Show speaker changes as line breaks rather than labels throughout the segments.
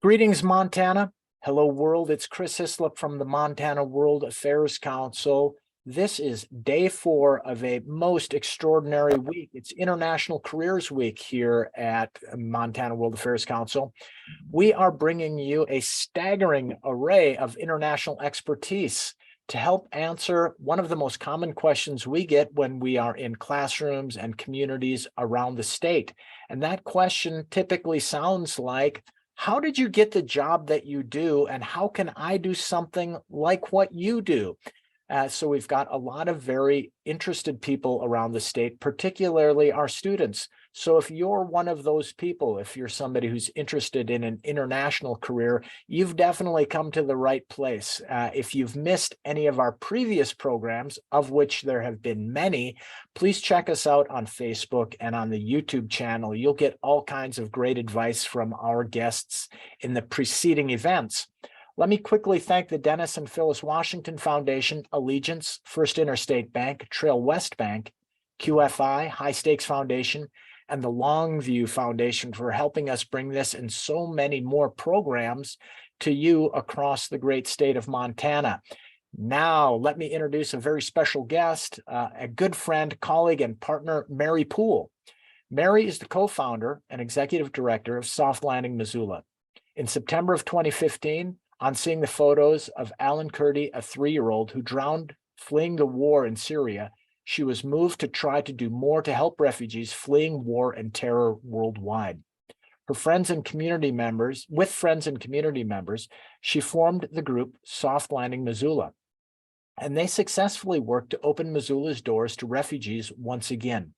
Greetings, Montana. Hello, world. It's Chris Hislop from the Montana World Affairs Council. This is day 4 of a most extraordinary week. It's International Careers Week here at Montana World Affairs Council. We are bringing you a staggering array of international expertise to help answer one of the most common questions we get when we are in classrooms and communities around the state. And that question typically sounds like, how did you get the job that you do, and how can I do something like what you do? So we've got a lot of very interested people around the state, particularly our students. So if you're one of those people, if you're somebody who's interested in an international career, you've definitely come to the right place. If you've missed any of our previous programs, of which there have been many, please check us out on Facebook and on the YouTube channel. You'll get all kinds of great advice from our guests in the preceding events. Let me quickly thank the Dennis and Phyllis Washington Foundation, Allegiance, First Interstate Bank, Trail West Bank, QFI, High Stakes Foundation, and the Longview Foundation for helping us bring this and so many more programs to you across the great state of Montana. Now, let me introduce a very special guest, a good friend, colleague, and partner, Mary Poole. Mary is the co-founder and executive director of Soft Landing, Missoula. In September of 2015, on seeing the photos of Alan Kurdi, a 3-year-old who drowned fleeing the war in Syria, she was moved to try to do more to help refugees fleeing war and terror worldwide. With friends and community members, she formed the group Soft Landing Missoula, and they successfully worked to open Missoula's doors to refugees once again.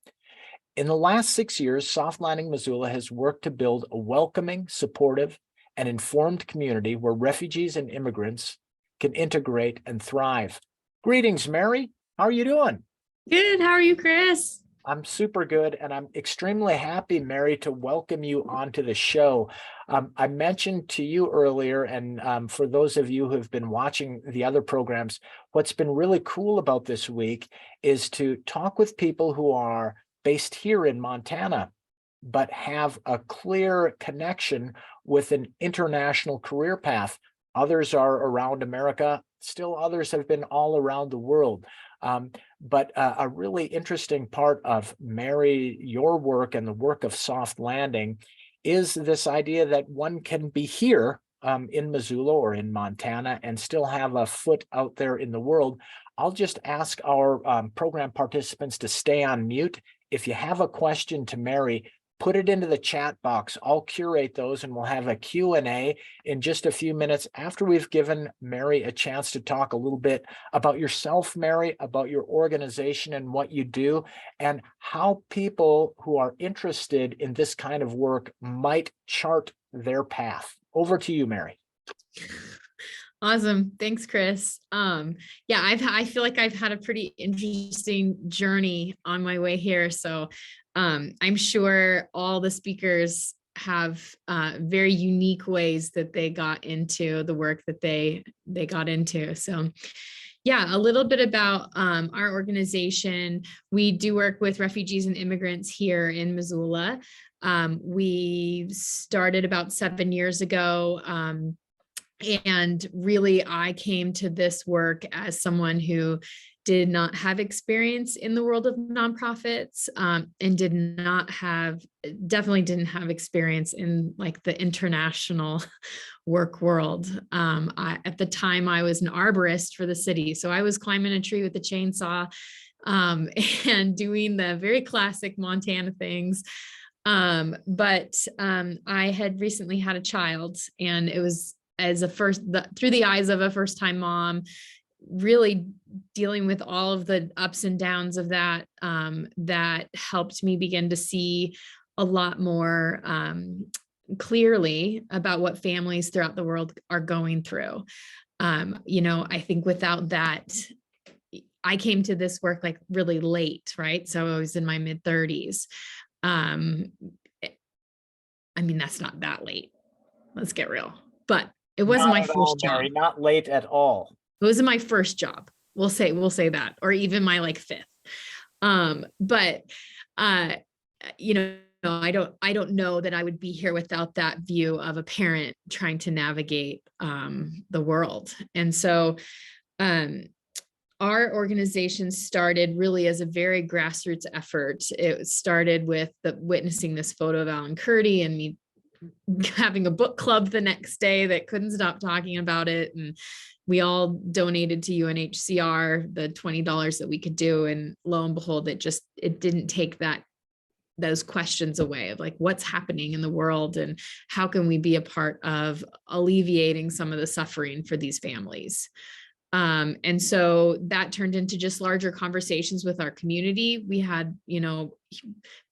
In the last 6 years, Soft Landing Missoula has worked to build a welcoming, supportive, and informed community where refugees and immigrants can integrate and thrive. Greetings, Mary. How are you doing?
Good. How are you, Chris?
I'm super good, and I'm extremely happy, Mary, to welcome you onto the show. I mentioned to you earlier, and for those of you who have been watching the other programs, what's been really cool about this week is to talk with people who are based here in Montana, but have a clear connection with an international career path. Others are around America, still others have been all around the world. But a really interesting part of Mary, your work and the work of Soft Landing is this idea that one can be here in Missoula or in Montana and still have a foot out there in the world. I'll just ask our program participants to stay on mute. If you have a question to Mary, put it into the chat box. I'll curate those, and we'll have a Q&A in just a few minutes after we've given Mary a chance to talk a little bit about yourself, Mary, about your organization and what you do, and how people who are interested in this kind of work might chart their path. Over to you, Mary.
Awesome. Thanks, Chris. Yeah, I feel like I've had a pretty interesting journey on my way here. So I'm sure all the speakers have very unique ways that they got into the work that they got into. So yeah, a little bit about our organization. We do work with refugees and immigrants here in Missoula. We started about 7 years ago. And really, I came to this work as someone who did not have experience in the world of nonprofits and definitely didn't have experience in like the international work world. At the time, I was an arborist for the city. So I was climbing a tree with a chainsaw and doing the very classic Montana things. But I had recently had a child, and it was through the eyes of a first-time mom, really dealing with all of the ups and downs of that, that helped me begin to see a lot more clearly about what families throughout the world are going through. I think without that, I came to this work like really late, right? So I was in my mid-30s. I mean, that's not that late. Let's get real. But it wasn't my first job.
Mary, not late at all.
It wasn't my first job. We'll say that, or even my like 5th. But I don't know that I would be here without that view of a parent trying to navigate the world. And so um, our organization started really as a very grassroots effort. It started with witnessing this photo of Alan Kurdi and me having a book club the next day that couldn't stop talking about it. And we all donated to UNHCR the $20 that we could do. And lo and behold, it didn't take those questions away of like, what's happening in the world and how can we be a part of alleviating some of the suffering for these families. And so that turned into just larger conversations with our community. We had,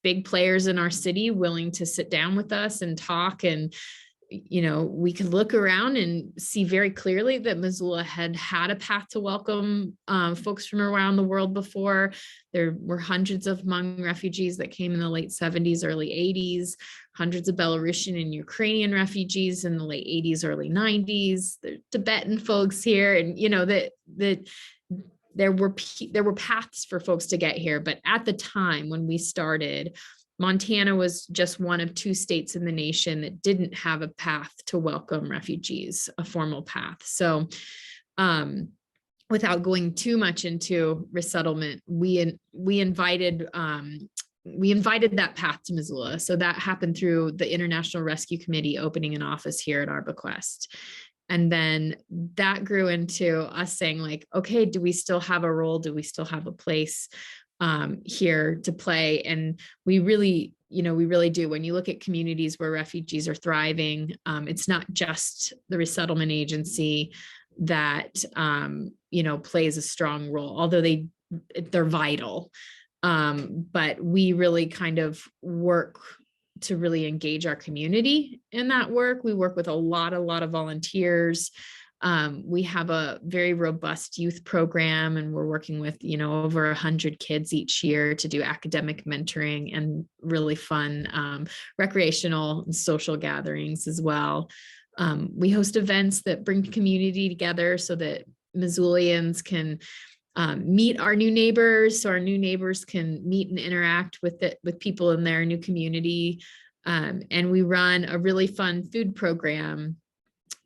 big players in our city willing to sit down with us and talk. And, we could look around and see very clearly that Missoula had a path to welcome folks from around the world before. There were hundreds of Hmong refugees that came in the late 70s, early 80s, hundreds of Belarusian and Ukrainian refugees in the late 80s, early 90s, the Tibetan folks here, and that there were paths for folks to get here. But at the time when we started, Montana was just one of 2 states in the nation that didn't have a path to welcome refugees, a formal path. So without going too much into resettlement, we invited that path to Missoula. So that happened through the International Rescue Committee opening an office here at our bequest. And then that grew into us saying like, okay, do we still have a role? Do we still have a place here to play? And we really do. When you look at communities where refugees are thriving, it's not just the resettlement agency that, plays a strong role, although they're vital. But we really kind of work to really engage our community in that work. We work with a lot of volunteers. We have a very robust youth program, and we're working with, over 100 kids each year to do academic mentoring and really fun recreational and social gatherings as well. We host events that bring community together so that Missoulians can meet our new neighbors, so our new neighbors can meet and interact with people in their new community. And we run a really fun food program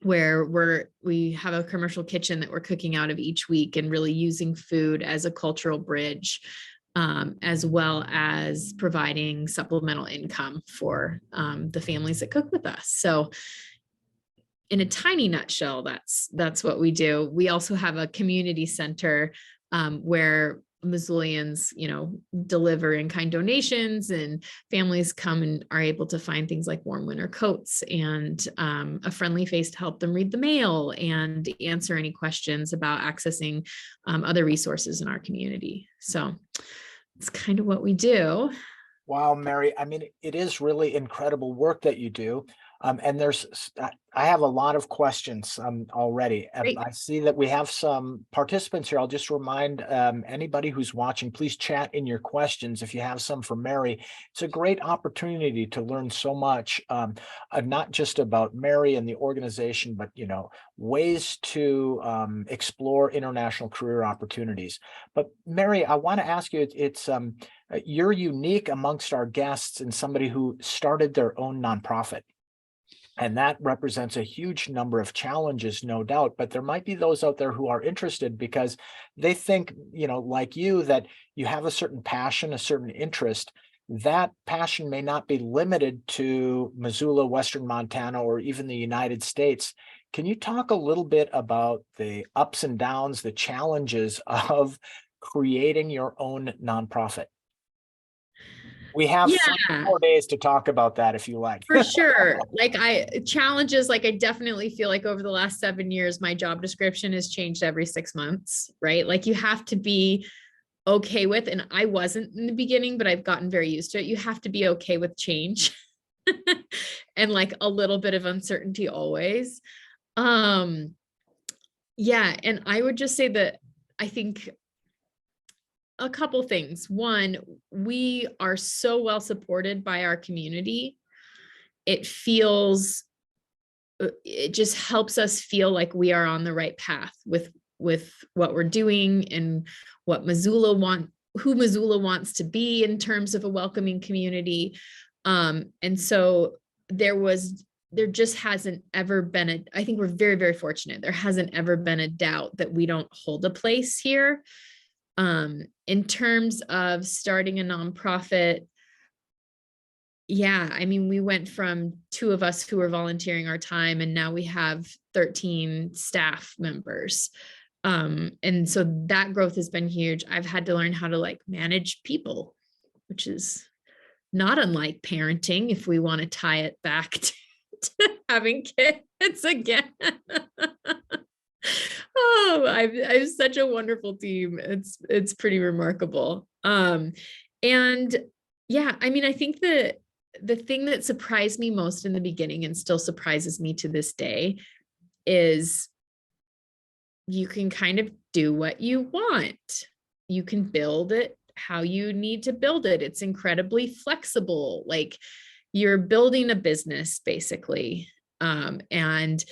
where we have a commercial kitchen that we're cooking out of each week and really using food as a cultural bridge, as well as providing supplemental income for the families that cook with us. So in a tiny nutshell, that's what we do. We also have a community center where Missoulians, deliver in-kind donations, and families come and are able to find things like warm winter coats and a friendly face to help them read the mail and answer any questions about accessing other resources in our community. So it's kind of what we do.
Wow, Mary. I mean, it is really incredible work that you do. And I have a lot of questions already. I see that we have some participants here. I'll just remind anybody who's watching, please chat in your questions if you have some for Mary. It's a great opportunity to learn so much, not just about Mary and the organization, but ways to explore international career opportunities. But Mary, I want to ask you, you're unique amongst our guests and somebody who started their own nonprofit. And that represents a huge number of challenges, no doubt, but there might be those out there who are interested because they think, like you, that you have a certain passion, a certain interest. That passion may not be limited to Missoula, Western Montana, or even the United States. Can you talk a little bit about the ups and downs, the challenges of creating your own nonprofit? We have 4 days to talk about that if you like.
For sure. Challenges, I definitely feel like over the last 7 years, my job description has changed every 6 months, right? You have to be okay with, and I wasn't in the beginning, but I've gotten very used to it. You have to be okay with change and a little bit of uncertainty always. And I would just say that I think a couple things. One, we are so well supported by our community. It just helps us feel like we are on the right path with what we're doing and what who Missoula wants to be in terms of a welcoming community. And so there just hasn't ever been I think we're very, very fortunate. There hasn't ever been a doubt that we don't hold a place here. In terms of starting a nonprofit, yeah, I mean, we went from 2 of us who were volunteering our time, and now we have 13 staff members. And so that growth has been huge. I've had to learn how to like manage people, which is not unlike parenting if we want to tie it back to having kids again. Oh, I've such a wonderful team. It's pretty remarkable. And yeah, I mean, I think the thing that surprised me most in the beginning and still surprises me to this day is you can kind of do what you want. You can build it how you need to build it. It's incredibly flexible. Like you're building a business basically. And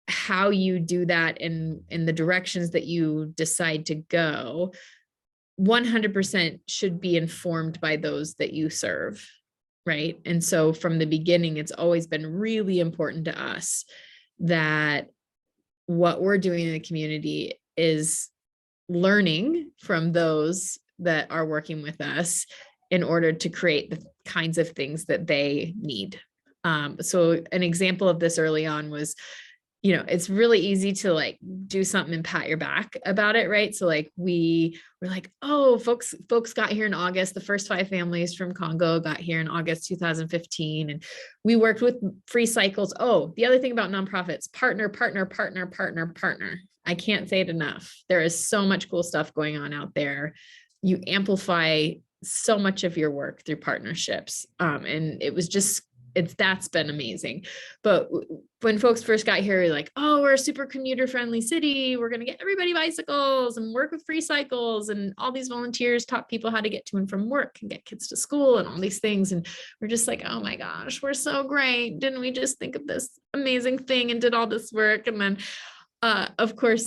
how you do that in the directions that you decide to go 100% should be informed by those that you serve, right? And so from the beginning, it's always been really important to us that what we're doing in the community is learning from those that are working with us in order to create the kinds of things that they need. So an example of this early on was, you know, it's really easy to like do something and pat your back about it, right? So like we were like, oh, folks got here in August. The first 5 families from Congo got here in August 2015. And we worked with free cycles. Oh, the other thing about nonprofits, partner. I can't say it enough. There is so much cool stuff going on out there. You amplify so much of your work through partnerships. And it was just, that's been amazing. But when folks first got here, we're like, oh, we're a super commuter friendly city. We're going to get everybody bicycles and work with free cycles. And all these volunteers taught people how to get to and from work and get kids to school and all these things. And we're just like, oh my gosh, we're so great. Didn't we just think of this amazing thing and did all this work? And then of course,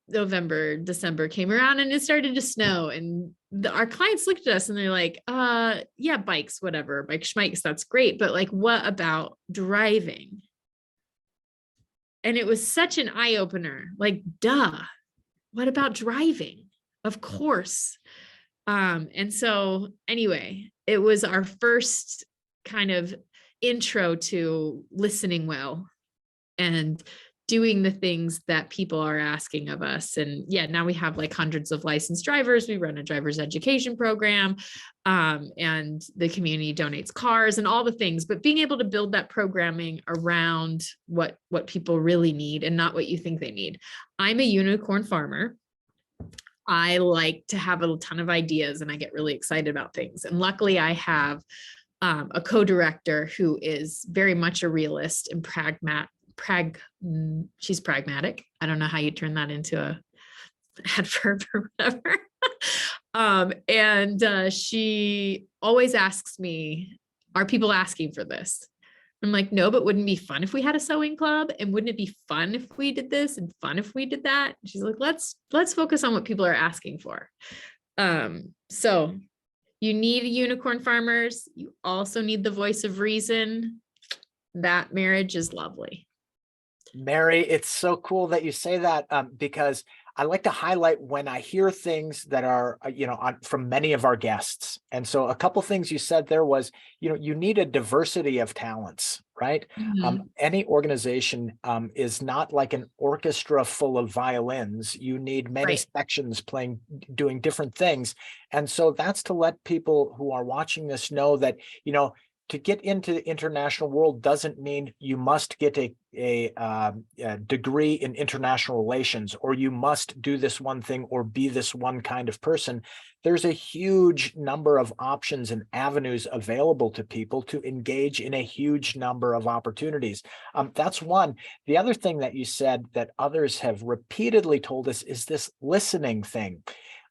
November, December came around and it started to snow, and our clients looked at us and they're like, yeah, bikes, whatever, bike schmikes, that's great. But like, what about driving? And it was such an eye opener, like, duh, what about driving? Of course. And so anyway, it was our first kind of intro to listening well and doing the things that people are asking of us. And yeah, now we have like hundreds of licensed drivers. We run a driver's education program, and the community donates cars and all the things, but being able to build that programming around what people really need and not what you think they need. I'm a unicorn farmer. I like to have a ton of ideas and I get really excited about things. And luckily I have a co-director who is very much a realist and she's pragmatic. I don't know how you turn that into a adverb or whatever. And she always asks me, are people asking for this? I'm like, no, but wouldn't it be fun if we had a sewing club? And wouldn't it be fun if we did this and fun if we did that? And she's like, let's focus on what people are asking for. So you need unicorn farmers. You also need the voice of reason. That marriage is lovely.
Mary, it's so cool that you say that, because I like to highlight when I hear things that are, from many of our guests. And so a couple things you said there was, you need a diversity of talents, right?
Mm-hmm.
Any organization is not like an orchestra full of violins. You need many sections doing different things. And so that's to let people who are watching this know that, to get into the international world doesn't mean you must get a degree in international relations, or you must do this one thing or be this one kind of person. There's a huge number of options and avenues available to people to engage in a huge number of opportunities. That's one. The other thing that you said that others have repeatedly told us is this listening thing.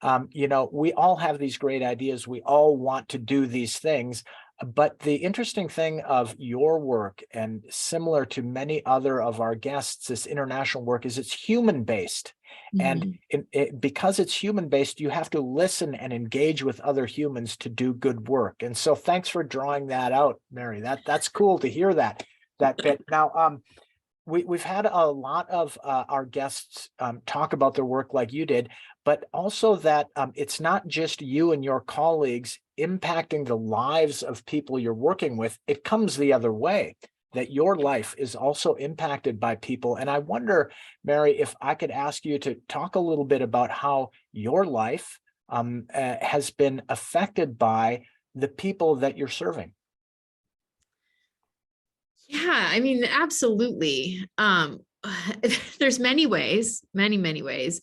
We all have these great ideas. We all want to do these things. But the interesting thing of your work, and similar to many other of our guests, this international work, is it's human-based. And
Mhm.
because it's human-based, you have to listen and engage with other humans to do good work. And so thanks for drawing that out, Mary. That's cool to hear that bit. Now, we've had a lot of our guests talk about their work like you did, but also that it's not just you and your colleagues impacting the lives of people you're working with. It comes the other way, that your life is also impacted by people. And I wonder, Mary, if I could ask you to talk a little bit about how your life has been affected by the people that you're serving.
Yeah, I mean, absolutely. There's many ways, many ways.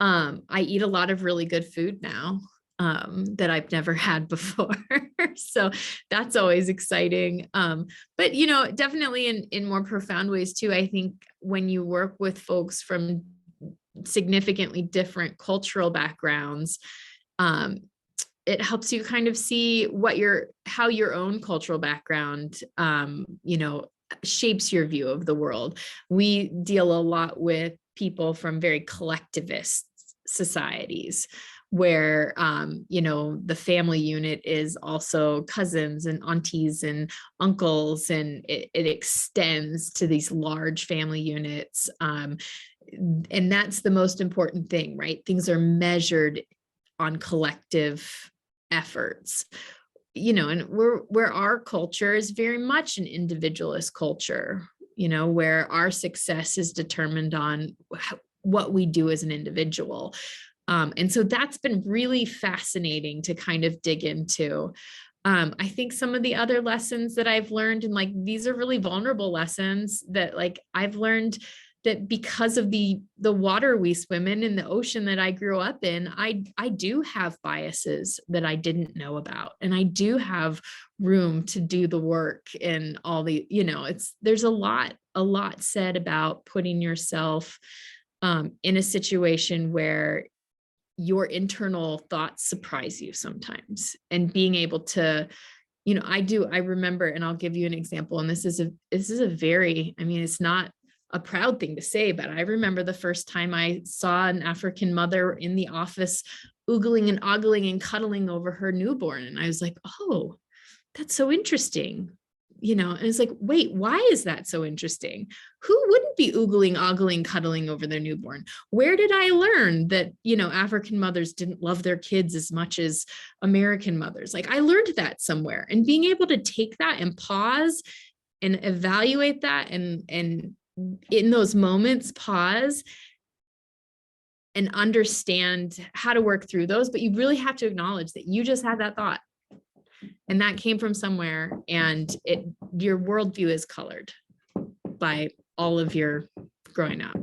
I eat a lot of really good food now, that I've never had before. So that's always exciting. But definitely in more profound ways too. I think when you work with folks from significantly different cultural backgrounds, um, it helps you kind of see how your own cultural background, shapes your view of the world. We deal a lot with people from very collectivist societies where, the family unit is also cousins and aunties and uncles, and it extends to these large family units. And that's the most important thing, right? Things are measured on collective efforts, and where our culture is very much an individualist culture, where our success is determined on what we do as an individual. And so that's been really fascinating to kind of dig into. I think some of the other lessons that I've learned, and like these are really vulnerable lessons that like I've learned, that because of the water we swim in the ocean that I grew up in, I do have biases that I didn't know about, and I do have room to do the work. And all the, there's a lot said about putting yourself in a situation where your internal thoughts surprise you sometimes, and being able to, I remember, and I'll give you an example. And this is a very, I mean, it's not a proud thing to say, but I remember the first time I saw an African mother in the office oogling and ogling and cuddling over her newborn. And I was like, oh, that's so interesting. And it's like, wait, why is that so interesting? Who wouldn't be oogling, ogling, cuddling over their newborn? Where did I learn that, African mothers didn't love their kids as much as American mothers? Like I learned that somewhere, and being able to take that and pause and evaluate that, and in those moments, pause and understand how to work through those. But you really have to acknowledge that you just had that thought, and that came from somewhere, and your worldview is colored by all of your growing up.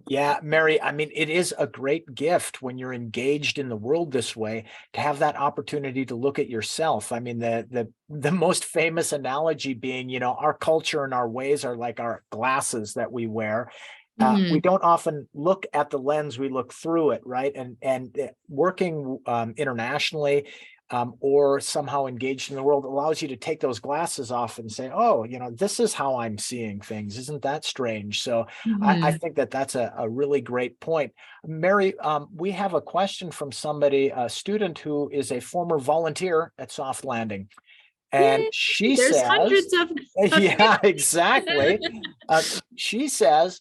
Yeah, Mary, I mean, it is a great gift when you're engaged in the world this way to have that opportunity to look at yourself. I mean, the most famous analogy being, our culture and our ways are like our glasses that we wear. We don't often look at the lens, we look through it, right? And working internationally, or somehow engaged in the world allows you to take those glasses off and say, oh, this is how I'm seeing things. Isn't that strange? So I think that that's a really great point. Mary, we have a question from somebody, a student who is a former volunteer at Soft Landing. And
Yay,
she
there's
says,
hundreds of
yeah, exactly. She says,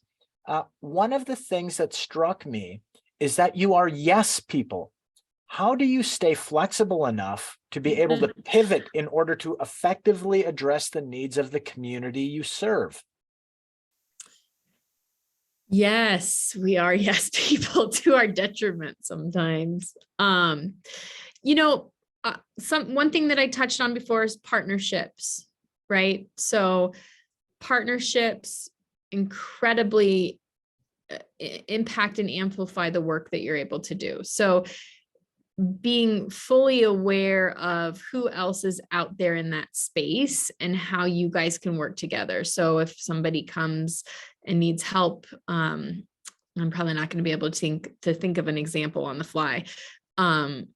one of the things that struck me is that you are yes people. How do you stay flexible enough to be able to pivot in order to effectively address the needs of the community you serve?
Yes, we are yes people to our detriment sometimes. You know, one thing that I touched on before is partnerships, right? So partnerships incredibly impact and amplify the work that you're able to do. So being fully aware of who else is out there in that space and how you guys can work together. So if somebody comes and needs help, I'm probably not going to be able to think of an example on the fly. You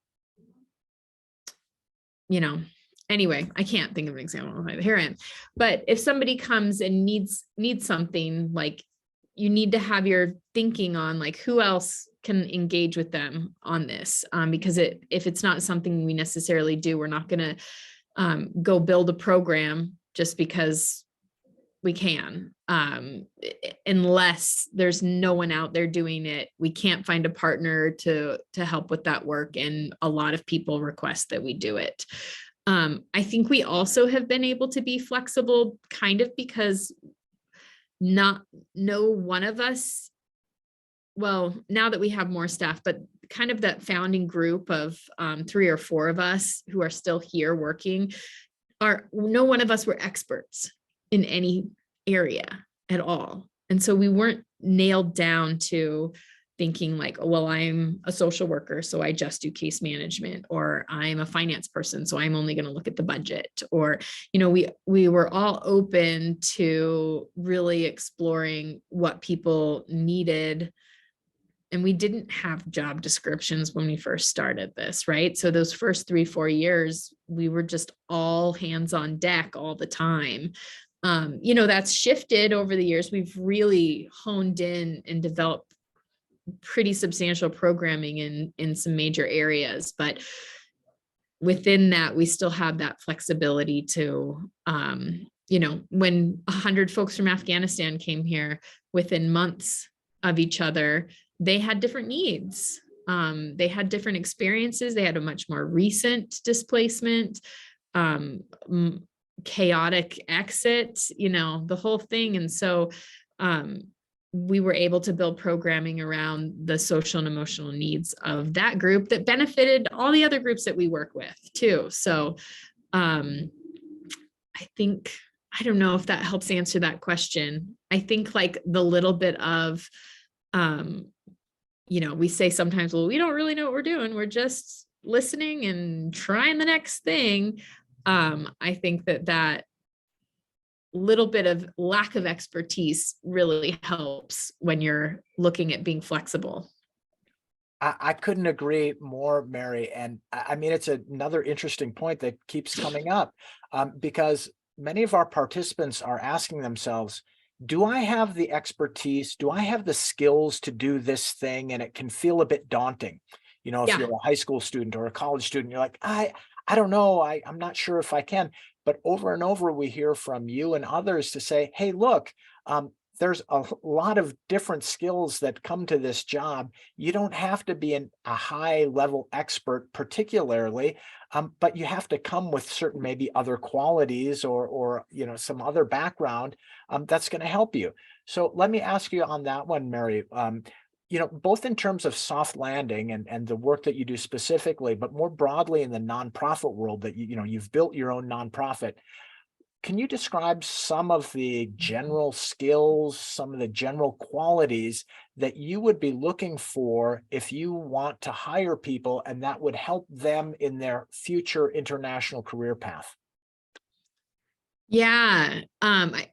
know, anyway, I can't think of an example. Here I am. But if somebody comes and needs something, like, you need to have your thinking on like who else can engage with them on this. Because if it's not something we necessarily do, we're not going to go build a program just because we can, unless there's no one out there doing it. We can't find a partner to help with that work. And a lot of people request that we do it. I think we also have been able to be flexible kind of because no one of us, well, now that we have more staff, but kind of that founding group of 3 or 4 of us who are still here working, no one of us were experts in any area at all. And so we weren't nailed down to thinking like, oh, well, I'm a social worker, so I just do case management, or I'm a finance person, so I'm only going to look at the budget. Or, we were all open to really exploring what people needed. And we didn't have job descriptions when we first started this, right? So those first 3-4 years, we were just all hands on deck all the time. That's shifted over the years. We've really honed in and developed pretty substantial programming in some major areas, but within that, we still have that flexibility to, when 100 folks from Afghanistan came here within months of each other, they had different needs. They had different experiences. They had a much more recent displacement, chaotic exit, the whole thing. And so we were able to build programming around the social and emotional needs of that group that benefited all the other groups that we work with too. So I think, I don't know if that helps answer that question. I think like the little bit of, we say sometimes, well, we don't really know what we're doing. We're just listening and trying the next thing. I think that little bit of lack of expertise really helps when you're looking at being flexible.
I couldn't agree more, Mary. And I mean, it's another interesting point that keeps coming up, because many of our participants are asking themselves, do I have the expertise? Do I have the skills to do this thing? And it can feel a bit daunting. If
Yeah.
you're a high school student or a college student, you're like, I don't know. I'm not sure if I can. But over and over, we hear from you and others to say, hey, look, there's a lot of different skills that come to this job. You don't have to be a high level expert particularly, but you have to come with certain maybe other qualities or some other background that's going to help you. So let me ask you on that one, Mary. Both in terms of soft landing and the work that you do specifically, but more broadly in the nonprofit world that you've built your own nonprofit. Can you describe some of the general skills, some of the general qualities that you would be looking for if you want to hire people and that would help them in their future international career path?
Yeah.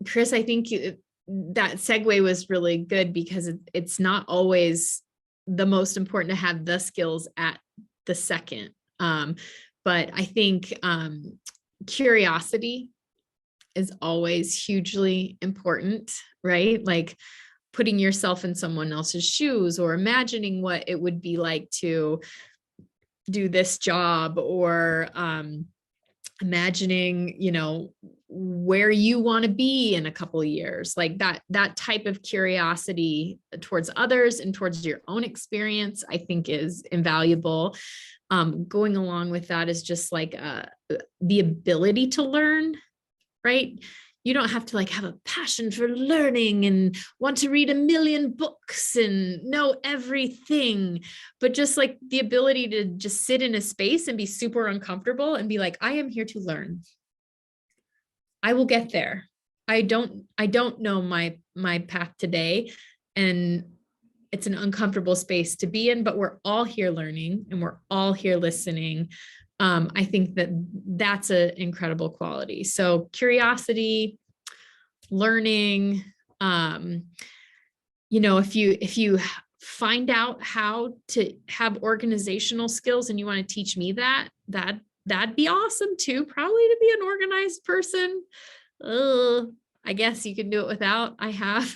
Chris, I think that segue was really good because it's not always the most important to have the skills at the second. But I think curiosity is always hugely important, right? Like putting yourself in someone else's shoes or imagining what it would be like to do this job, or imagining, where you want to be in a couple of years. Like that type of curiosity towards others and towards your own experience, I think is invaluable. Going along with that is just like the ability to learn, right? You don't have to like have a passion for learning and want to read 1,000,000 books and know everything, but just like the ability to just sit in a space and be super uncomfortable and be like, I am here to learn. I will get there. I don't know my path today, and it's an uncomfortable space to be in, but we're all here learning and we're all here listening. I think that's an incredible quality. So curiosity, learning, if you find out how to have organizational skills and you want to teach me that that'd be awesome too, probably to be an organized person. I guess you can do it without. I have.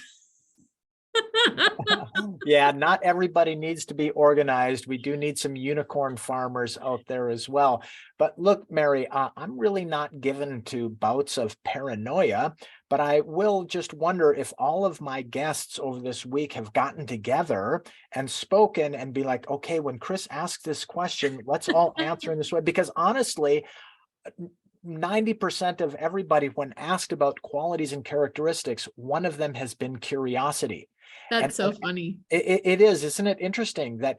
Yeah, not everybody needs to be organized. We do need some unicorn farmers out there as well. But look, Mary, I'm really not given to bouts of paranoia, but I will just wonder if all of my guests over this week have gotten together and spoken and be like, okay, when Chris asks this question, let's all answer in this way. Because honestly, 90% of everybody, when asked about qualities and characteristics, one of them has been curiosity.
That's
And
so funny.
it is, isn't it interesting that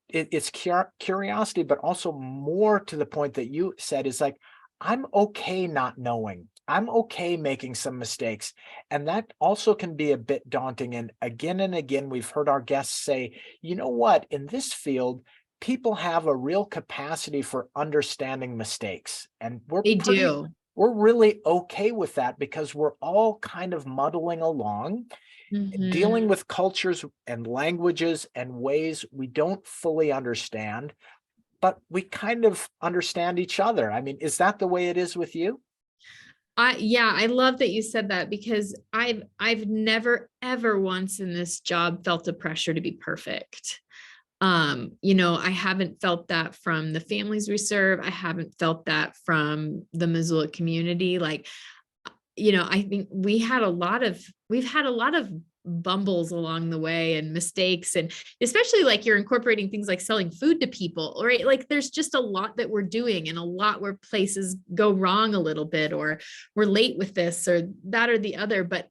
it's curiosity, but also more to the point that you said is like, I'm okay not knowing. I'm okay making some mistakes. And that also can be a bit daunting. And again, we've heard our guests say, you know what, in this field, people have a real capacity for understanding mistakes. And
They do.
we're really okay with that because we're all kind of muddling along, dealing
Mhm.
with cultures and languages and ways we don't fully understand, but we kind of understand each other. I mean, is that the way it is with you?
Yeah, I love that you said that because I've never ever once in this job felt the pressure to be perfect. I haven't felt that from the families we serve. I haven't felt that from the Missoula community. Like, I think we've had a lot of bumbles along the way and mistakes, and especially like you're incorporating things like selling food to people, right? Like there's just a lot that we're doing and a lot where places go wrong a little bit, or we're late with this or that or the other. But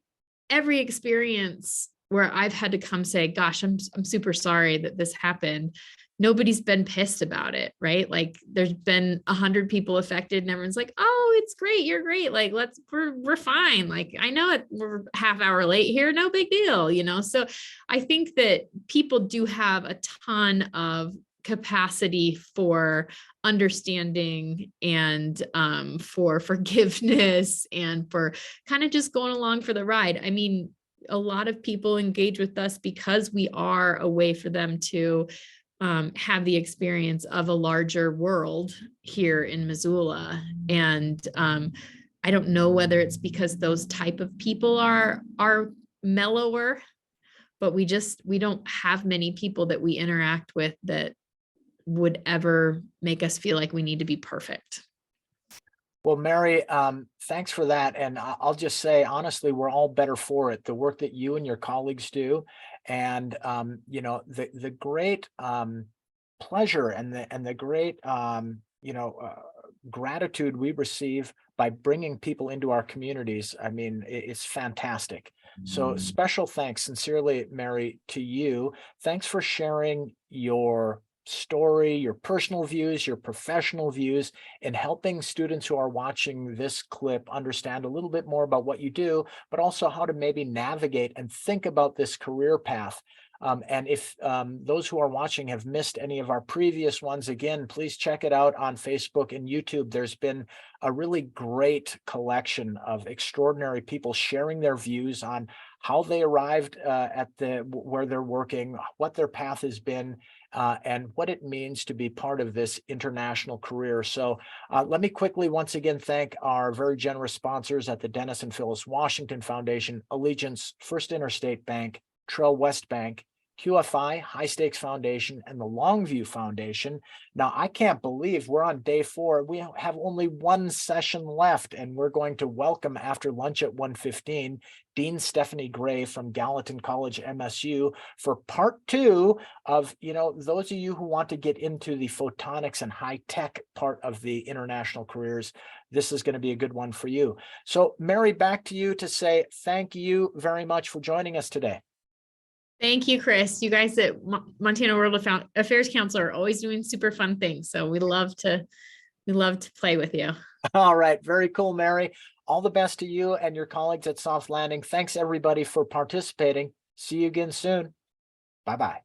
every experience where I've had to come say, gosh, I'm super sorry that this happened, nobody's been pissed about it, right? Like there's been 100 people affected and everyone's like, oh, it's great, you're great, like we're fine, like I know it, we're half hour late here, no big deal. So I think that people do have a ton of capacity for understanding and for forgiveness and for kind of just going along for the ride. I mean, a lot of people engage with us because we are a way for them to have the experience of a larger world here in Missoula. And I don't know whether it's because those type of people are mellower, but we don't have many people that we interact with that would ever make us feel like we need to be perfect.
Well, Mary, thanks for that. And I'll just say, honestly, we're all better for it. The work that you and your colleagues do, and the great pleasure and the great gratitude we receive by bringing people into our communities. I mean, it's fantastic. So special thanks, sincerely, Mary, to you. Thanks for sharing your story, your personal views, your professional views, and helping students who are watching this clip understand a little bit more about what you do, but also how to maybe navigate and think about this career path. And if those who are watching have missed any of our previous ones, again, please check it out on Facebook and YouTube. There's been a really great collection of extraordinary people sharing their views on how they arrived at where they're working, what their path has been, and what it means to be part of this international career. So let me quickly once again thank our very generous sponsors at the Dennis and Phyllis Washington Foundation, Allegiance, First Interstate Bank, Trail West Bank, QFI, High Stakes Foundation, and the Longview Foundation. Now, I can't believe we're on day 4. We have only one session left, and we're going to welcome after lunch at 1:15 Dean Stephanie Gray from Gallatin College, MSU, for part 2 of, those of you who want to get into the photonics and high tech part of the international careers. This is going to be a good one for you. So, Mary, back to you to say thank you very much for joining us today.
Thank you, Chris. You guys at Montana World Affairs Council are always doing super fun things. So we love to play with you.
All right. Very cool, Mary. All the best to you and your colleagues at Soft Landing. Thanks, everybody, for participating. See you again soon. Bye-bye.